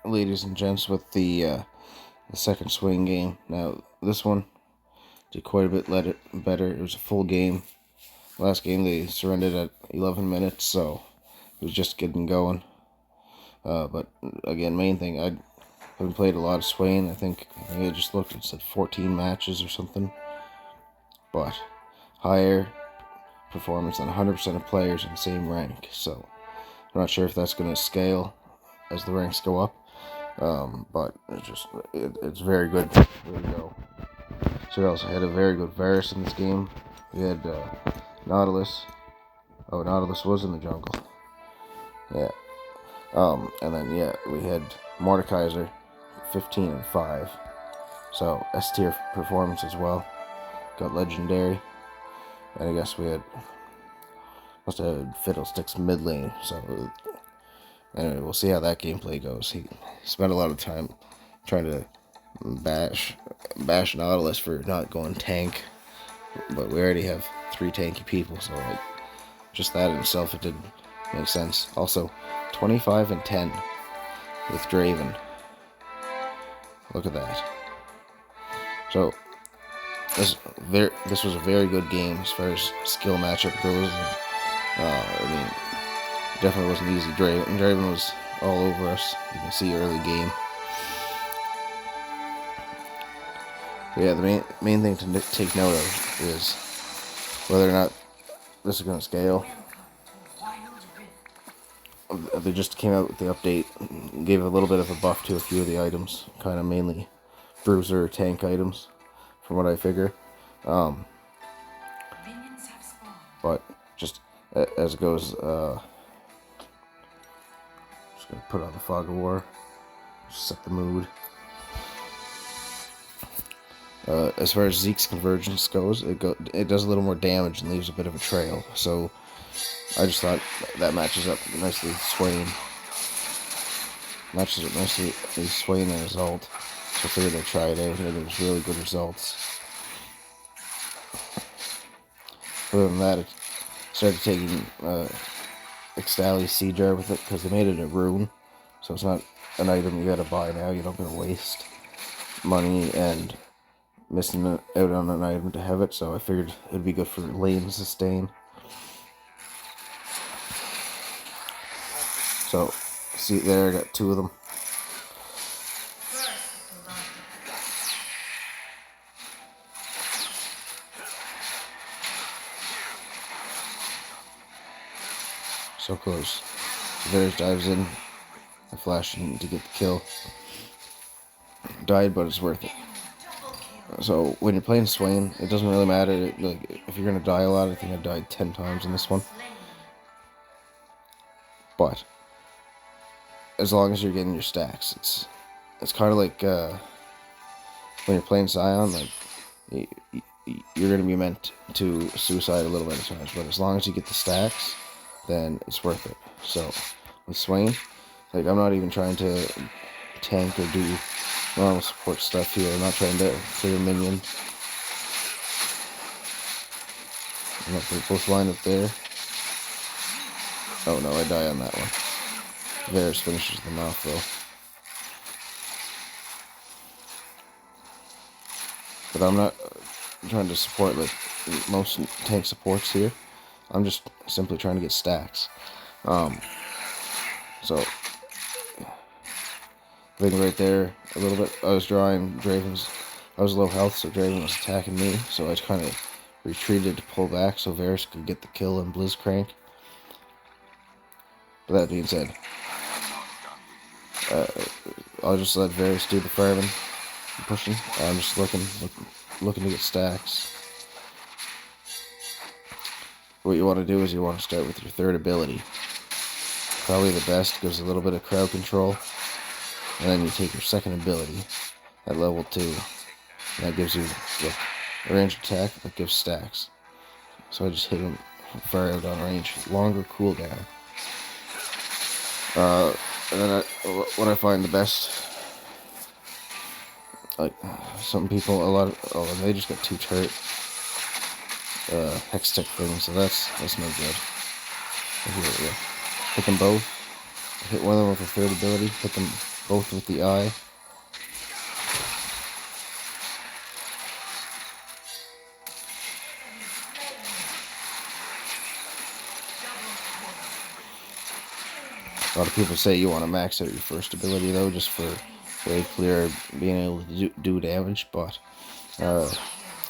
ladies and gents, with the second Swain game. Now, this one did quite a bit better. It was a full game. Last game they surrendered at 11 minutes, so it was just getting going. But again, main thing, I haven't played a lot of Swain. I think I just looked, it said 14 matches or something. But higher performance than 100% of players in the same rank. So I'm not sure if that's going to scale as the ranks go up. But it's very good. There we go. So we also had a very good Varus in this game. We had Nautilus. Oh, Nautilus was in the jungle. Yeah. And then we had Mordekaiser, 15 and 5. So S tier performance as well. Got legendary. And I guess we must have had Fiddlesticks mid lane. So anyway, we'll see how that gameplay goes. He spent a lot of time trying to bash Nautilus for not going tank, but we already have 3 tanky people, so like just that in itself, it didn't make sense. Also, 25 and 10 with Draven. Look at that. So this was a very good game as far as skill matchup goes. I mean, definitely wasn't easy. Draven was all over us. You can see early game. But yeah, the main thing to take note of is whether or not this is going to scale. They just came out with the update, gave a little bit of a buff to a few of the items, kind of mainly bruiser tank items, from what I figure. But just as it goes, just gonna put on the Fog of War, set the mood. As far as Zeke's convergence goes, it does a little more damage and leaves a bit of a trail. So I just thought that matches up nicely with Swain. Matches up nicely with Swain and his ult. So I figured I'd try it out, and it was really good results. Other than that, I started taking Ixtali's Sea Jar with it, because they made it a rune. So it's not an item you gotta buy now. You don't gotta waste money and missing out on an item to have it. So I figured it'd be good for lane sustain. So, see there, I got 2 of them. So close. Varus dives in. I flashed in to get the kill. Died, but it's worth it. So when you're playing Swain, it doesn't really matter. Like, if you're gonna die a lot, I think I died 10 times in this one. But as long as you're getting your stacks, it's kind of like when you're playing Scion, like you're gonna be meant to suicide a little bit of times, but as long as you get the stacks, then it's worth it. So with Swain, like, I'm not even trying to tank or do normal support stuff here. I'm not trying to clear minions. I'm not both line up there. Oh no, I die on that one. Varus finishes them off though. But I'm not trying to support like most tank supports here. I'm just simply trying to get stacks. So I think right there a little bit, I was drawing Draven's. I was low health, so Draven was attacking me, so I just kind of retreated to pull back so Varus could get the kill and Blitzcrank. But that being said, I'll just let Varus do the farming and pushing. I'm just looking to get stacks. What you want to do is you want to start with your 3rd ability. Probably the best, gives a little bit of crowd control. And then you take your 2nd ability at level 2. And that gives you a ranged attack that gives stacks. So I just hit him far out on range. Longer cooldown. And then what I find the best, like some people, they just got 2 turret hextech things, so that's no good. Here we go. Hit them both. Hit one of them with a 3rd ability. Hit them both with the eye. A lot of people say you want to max out your first ability though, just for way clear being able to do damage, but I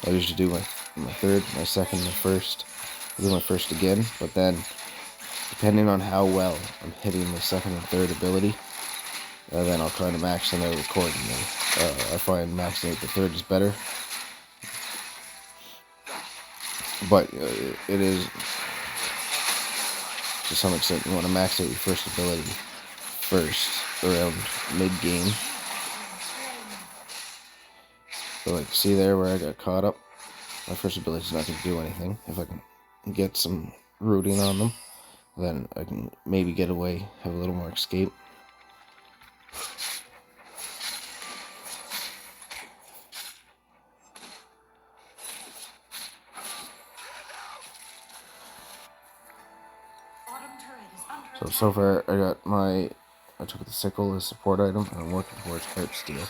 usually do my third, my second, my first. I do my first again, but then depending on how well I'm hitting the second and third ability, then I'll kind of max them out accordingly. I find maxing out the third is better, but it is, to some extent, you want to max out your first ability first around mid-game. So like, see there where I got caught up? My first ability is not going to do anything. If I can get some rooting on them, then I can maybe get away, have a little more escape. So far I took the sickle as support item, and I'm working towards heart steel.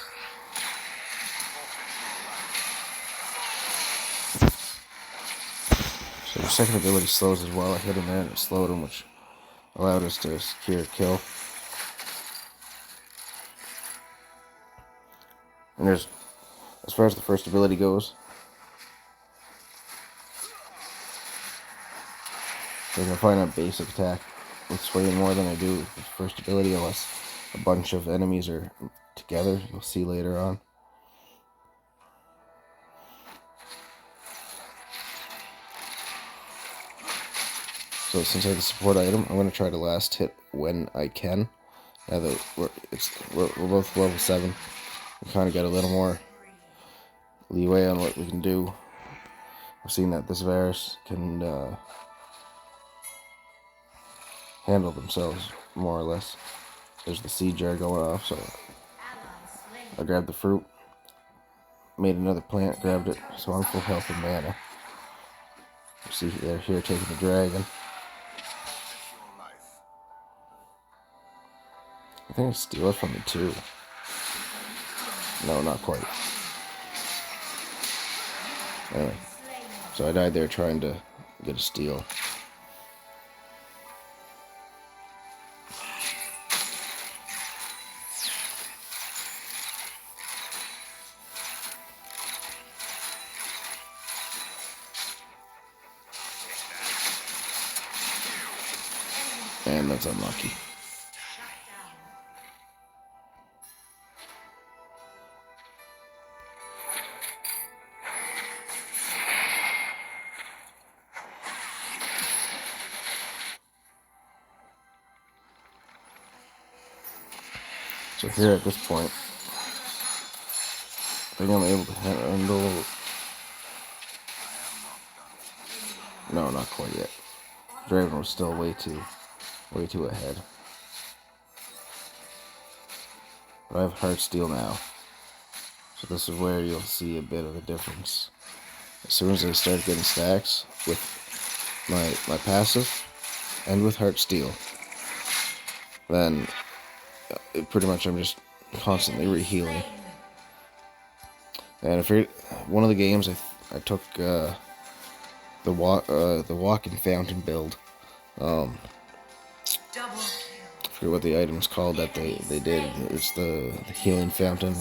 So your second ability slows as well. I hit him there and it slowed him, which allowed us to secure a kill. And there's, as far as the first ability goes, I'm gonna find a basic attack with Swain more than I do with the first ability, unless a bunch of enemies are together. You'll see later on. So since I have the support item, I'm gonna try to last hit when I can. Now that we're both level 7, we kind of got a little more leeway on what we can do. I've seen that this virus can handle themselves more or less. There's the seed jar going off, so I grabbed the fruit, made another plant, grabbed it, so I'm full health and mana. You see they're here taking the dragon. I think I steal it from the 2. No, not quite. Anyway, so I died there trying to get a steal. And that's unlucky. So here at this point, I think I'm able to handle... No, not quite yet. Draven was still way too ahead. But I have heart steel now. So this is where you'll see a bit of a difference. As soon as I start getting stacks with my passive and with heart steel, then pretty much I'm just constantly rehealing. And if you're, one of the games I took the walking fountain build. I forget what the item's called that they did. It's the healing fountain.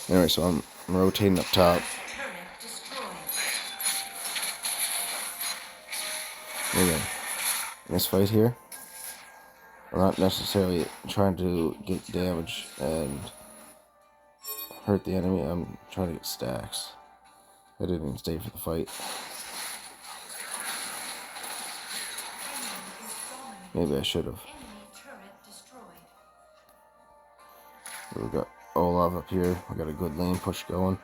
Anyway, so I'm rotating up top. Again, in this fight here, I'm not necessarily trying to get damage and hurt the enemy. I'm trying to get stacks. I didn't even stay for the fight. Maybe I should have. We got Olaf up here. We got a good lane push going.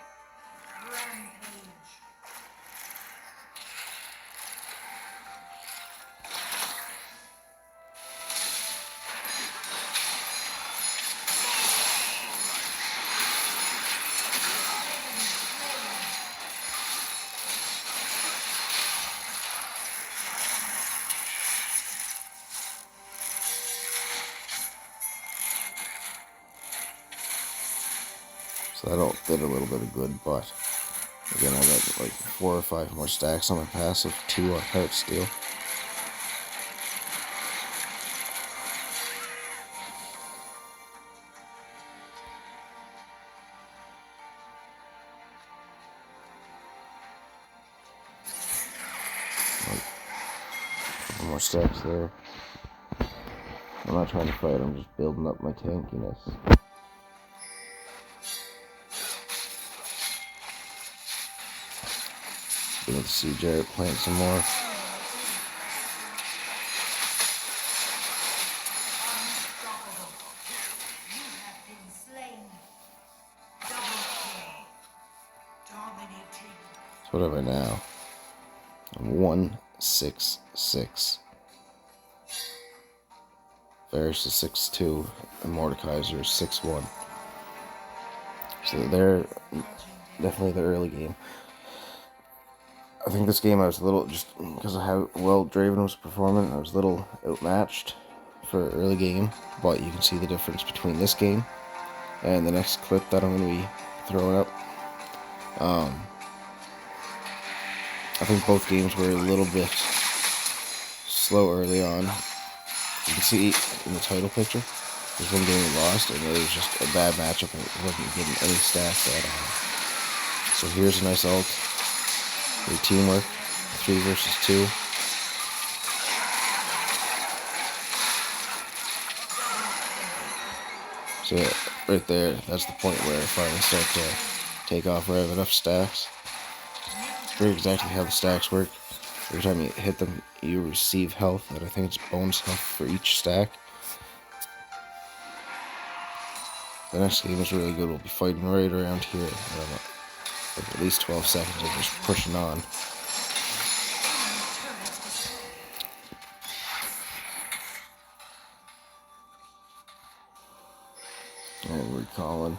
So that did a little bit of good, but again, I got like 4 or 5 more stacks on my passive, 2 on Heart Steel. More stacks there. I'm not trying to fight, I'm just building up my tankiness. Good to see Jarrett plant some more. So what have I now? I'm 1-6-6. Varys is 6-2, and Mordekaiser is 6-1. So they're definitely the early game. I think this game I was a little, just because of how well Draven was performing, I was a little outmatched for early game, but you can see the difference between this game and the next clip that I'm going to be throwing up. I think both games were a little bit slow early on. You can see in the title picture, there's one game we lost, and it was just a bad matchup, and it wasn't getting any stats at all. So here's a nice ult. Great teamwork, 3 versus 2. So yeah, right there, that's the point where I finally start to take off, where I have enough stacks. I forget exactly how the stacks work. Every time you hit them, you receive health, and I think it's bonus health for each stack. The next game is really good. We'll be fighting right around here. I don't know, like at least 12 seconds of just pushing on. And recalling.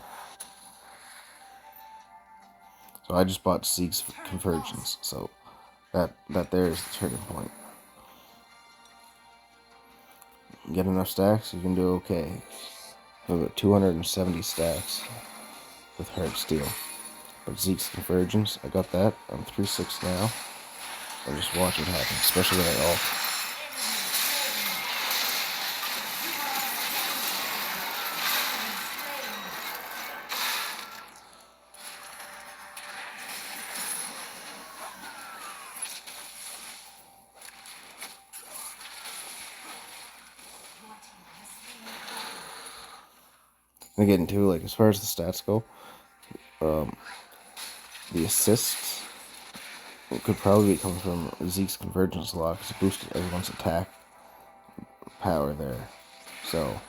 So I just bought Zeke's Convergence, so that there is the turning point. Get enough stacks, you can do okay. I have about 270 stacks with Heart Steel. But Zeke's Convergence, I got that. I'm 3-6 now. I'm just watching it happen, especially when I ult. And again, too, like as far as the stats go, the assists could probably be coming from Zeke's Convergence a lot because it boosted everyone's attack power there. So,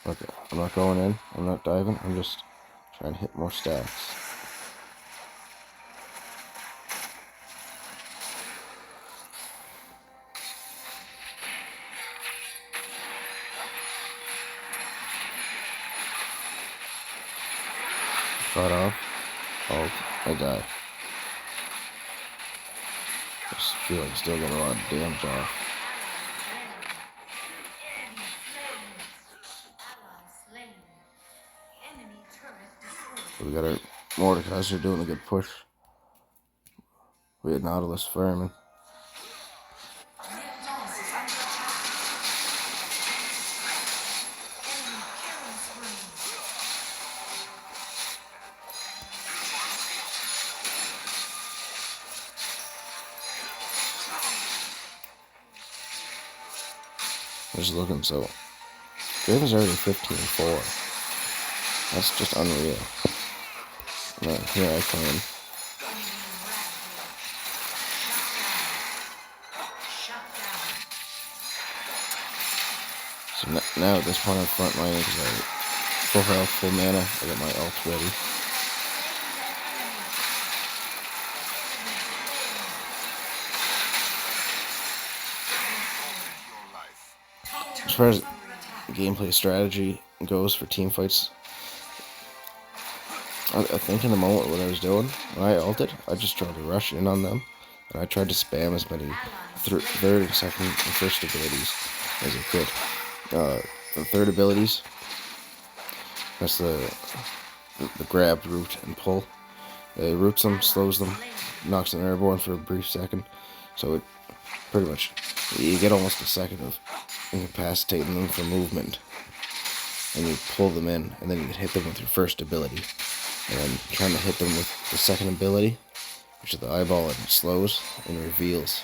okay, I'm not going in, I'm not diving, I'm just trying to hit more stacks. Cut off. Oh, I die. I just feel like I'm still getting a lot of damage off. So we got our Mordekaiser doing a good push. We had Nautilus farming. Just looking, so Draven's already 15-4. That's just unreal. And then here I come in. So now at this point I'm front lining because I full health, full mana. I got my ult ready. As far as gameplay strategy goes for team fights, I think in the moment what I was doing, when I ulted, I just tried to rush in on them, and I tried to spam as many third and second and first abilities as I could. The third abilities, That's the grab, root, and pull. It roots them, slows them, knocks them airborne for a brief second. So it pretty much, you get almost a second of incapacitating them for movement. And you pull them in, and then you can hit them with your first ability. And then trying to hit them with the second ability, which is the eyeball, and it slows and reveals.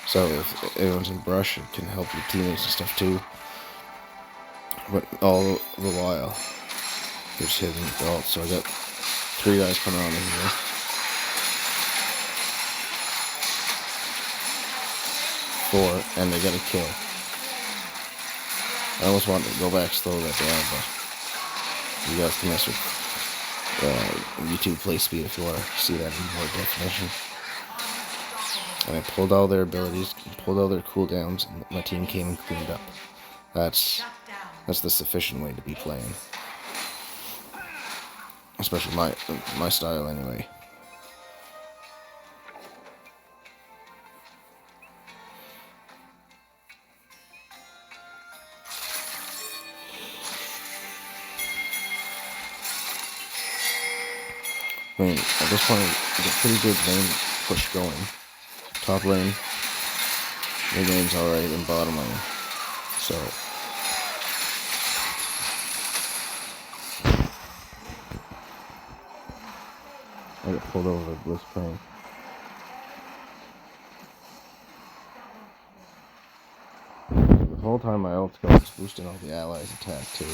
So if everyone's in brush, it can help your teammates and stuff too. But all the while, you're just hitting with the ult. So I got 3 guys coming on in here. 4, and they got a kill. I almost wanted to go back, slow that down, but you guys can mess with YouTube play speed if you want to see that in more definition. And I pulled all their abilities, pulled all their cooldowns, and my team came and cleaned up. That's the sufficient way to be playing. Especially my style anyway. I mean, at this point, we got pretty good lane push going. Top lane, mid lane's alright, and bottom lane. So, I got pulled over the Blitzcrank. The whole time my ult's going, it's boosting all the allies' attack too.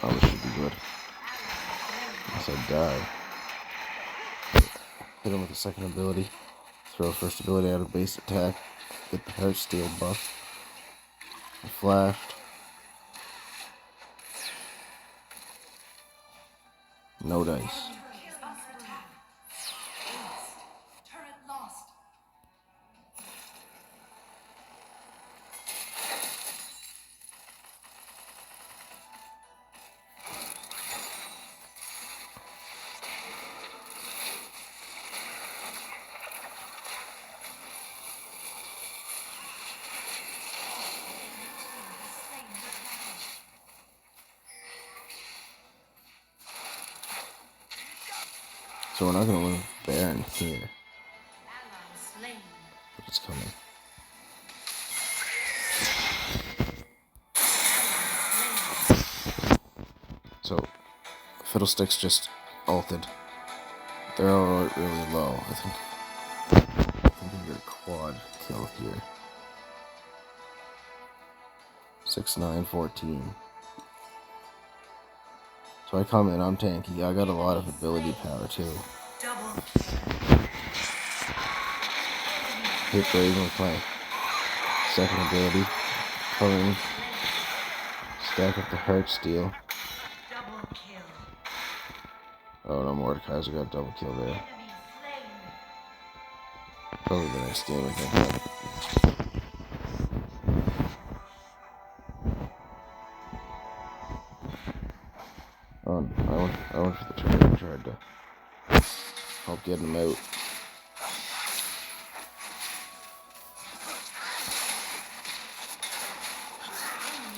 Oh, this should be good. Unless I die. Hit him with the second ability. Throw first ability out of base attack. Get the heart steal buff. I flashed. No dice. So we're not going to win Baron here. But it's coming. So, Fiddlesticks just ulted. They're all really low. I think we get a quad kill here. 6, 9, 14. So I come in, I'm tanky. I got a lot of ability power too. Hit Raven with my second ability. Come in, stack up the heart steal. Oh no, Mordekaiser got double kill there. Probably the next game, I think. Oh, I went for the turret and tried to help get him out.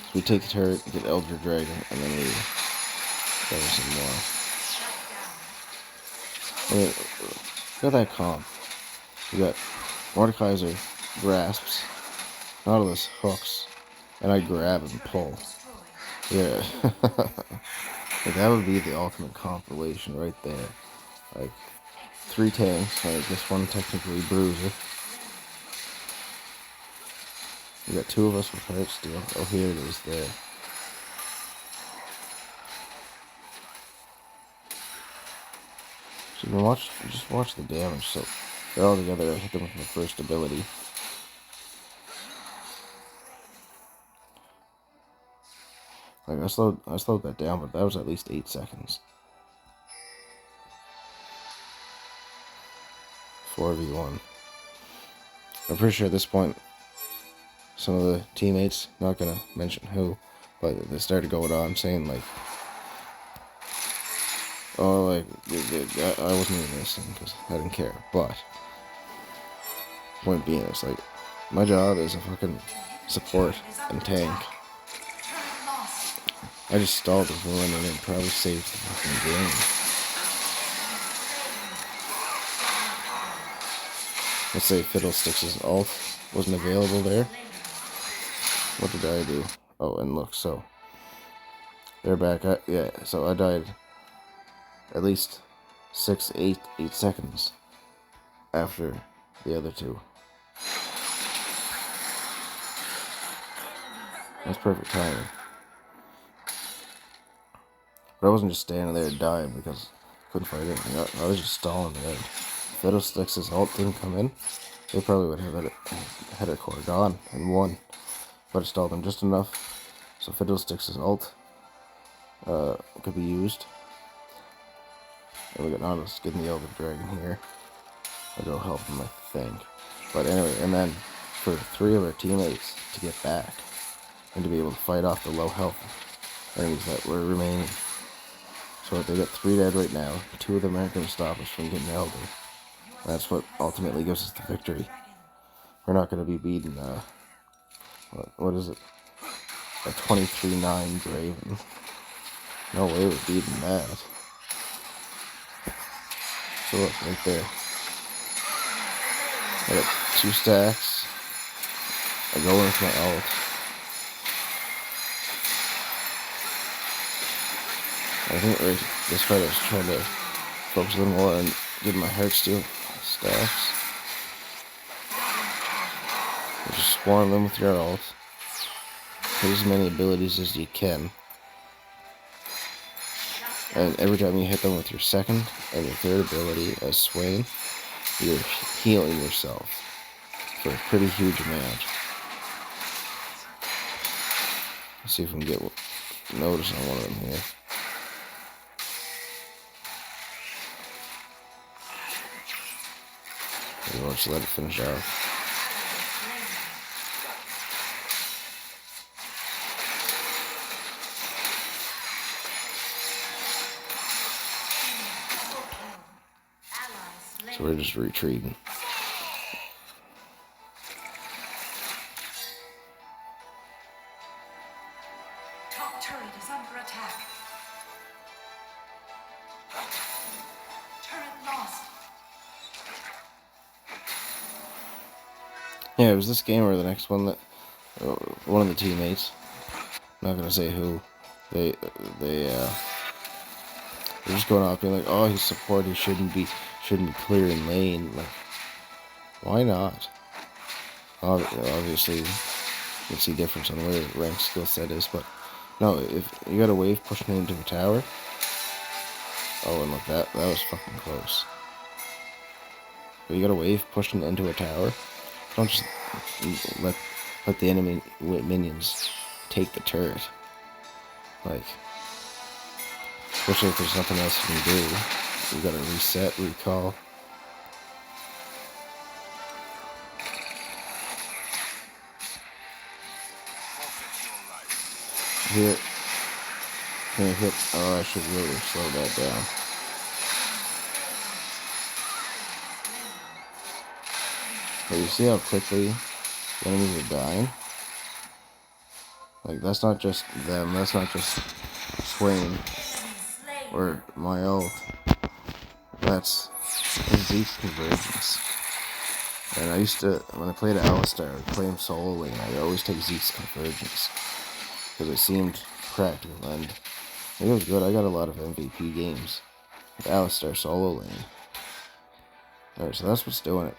So we take the turret, get Elder Dragon, and then we go some more. I mean, look at that comp. We got Mordekaiser grasps, Nautilus hooks, and I grab and pull. Yeah. Like, that would be the ultimate compilation right there. Like, 3 tanks, I guess one technically bruiser. We got 2 of us with heart steal. Oh, here it is there. So you can just watch the damage. So they're all together. I hit them with my first ability. Like, I slowed that down, but that was at least 8 seconds. 4v1. I'm pretty sure at this point some of the teammates, not gonna mention who, but they started going on saying like, oh, like, I wasn't even listening because I didn't care. But point being is like, my job is a fucking support and tank. I just stalled this one and it probably saved the fucking game. Let's say Fiddlesticks' ult wasn't available there. What did I do? Oh, and look, so they're back. Yeah, so I died at least 8 seconds after the other two. That's perfect timing. But I wasn't just standing there dying because I couldn't fight anything. I was just stalling it out. If Fiddlesticks' ult didn't come in, they probably would have had a core gone and won. But I stalled them just enough so Fiddlesticks' ult could be used. And we got Nautilus getting the Elder Dragon here. I'll go help him, I think. But anyway, and then for 3 of our teammates to get back and to be able to fight off the low health enemies that were remaining. So they got 3 dead right now. 2 of them aren't going to stop us from getting Elder. That's what ultimately gives us the victory. We're not going to be beating, what is it? A 23-9 Draven. No way we're beating that. So look, right there. I got 2 stacks. I go in with my ult. I think this fight I was trying to focus a little more on getting my Heartsteel stacks. You just swarm them with your ult. Hit as many abilities as you can. And every time you hit them with your second and your third ability as Swain, you're healing yourself for a pretty huge amount. Let's see if we can get notice on one of them here. Maybe let's let it finish off. So we're just retreating. Top turret is under attack. Turret lost. Yeah, it was this game or the next one that one of the teammates, I'm not gonna say who, they're just going off being like, oh, he's support, he shouldn't be clearing lane. Like, why not? Obviously, you can see difference on where the rank skill set is, but no, if you got a wave pushing into a tower, oh, and look, that was fucking close. But you got a wave pushing into a tower, don't just let the enemy minions take the turret. Like, especially if there's nothing else you can do. You gotta reset, recall. Here. Can I hit? Oh, I should really slow that down. But you see how quickly the enemies are dying? Like, that's not just them, that's not just Swain or my ult. That's Zeke's convergence. And I used to, when I played Alistar, I would play him solo lane, I'd always take Zeke's convergence. Because it seemed practical, and it was good. I got a lot of MVP games with Alistar solo lane. Alright, so that's what's doing it.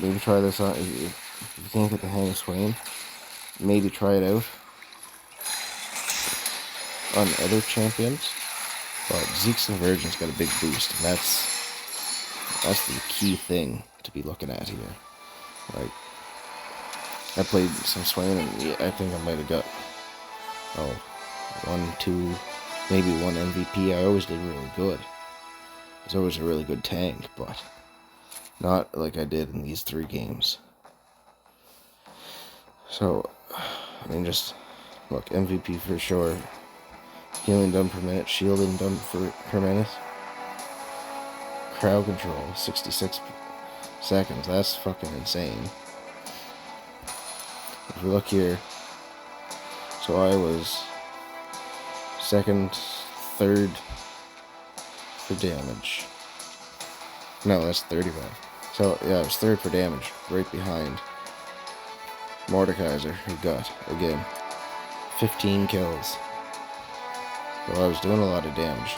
Maybe try this out. If you can't get the hang of Swain, maybe try it out on other champions. But Zeke's convergence got a big boost, and that's the key thing to be looking at here. Like, I played some Swain, and I think I might have got 1, 2, maybe 1 MVP. I always did really good. I was always a really good tank, but not like I did in these 3 games. So, I mean, just look, MVP for sure. Healing done per minute, shielding done per minute. Crowd control, 66 seconds. That's fucking insane. If we look here, so I was second, third for damage. No, that's 35. So, yeah, I was third for damage, right behind Mordekaiser, who got, again, 15 kills. So I was doing a lot of damage.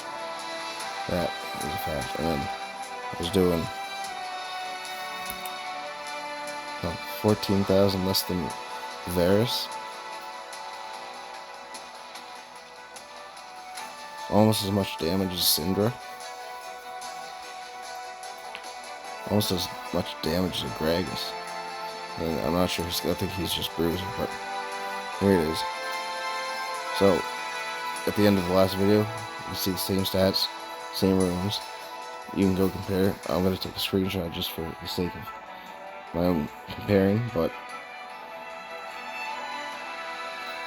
That is a fact. And then I was doing 14,000 less than Varus. Almost as much damage as Syndra. Almost as much damage as Gragas. And I'm not sure, I think he's just bruising, but here it is. So, at the end of the last video, you see the same stats, same rooms. You can go compare. I'm going to take a screenshot just for the sake of my own comparing, but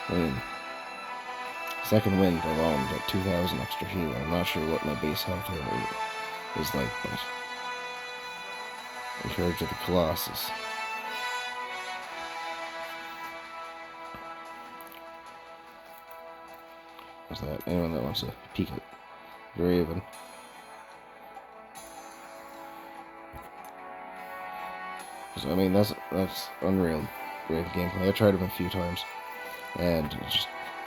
I mean, second wind alone got 2,000 extra heal. I'm not sure what my base health is like, but compared to the Colossus. Is that anyone that wants to peek at Raven? I mean, that's unreal Raven gameplay. I tried him a few times, and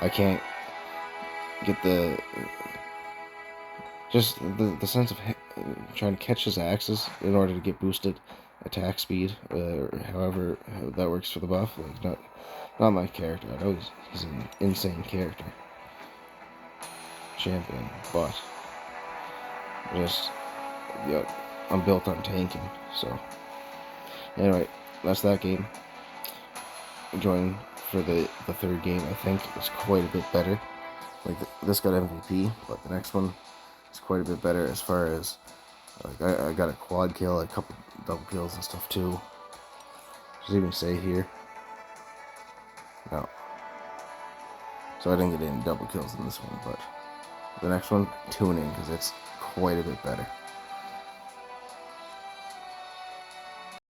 I can't get the sense of trying to catch his axes in order to get boosted attack speed, or however that works for the buff. Like, not my character. I know he's an insane character, champion, but I'm built on tanking. So anyway, that's that game. Join for the third game. I think it's quite a bit better. Like, this got MVP, but the next one is quite a bit better as far as, like, I got a quad kill, a couple double kills and stuff too. Does it even say here? No. So I didn't get any double kills in this one, but the next one, tune in, because it's quite a bit better.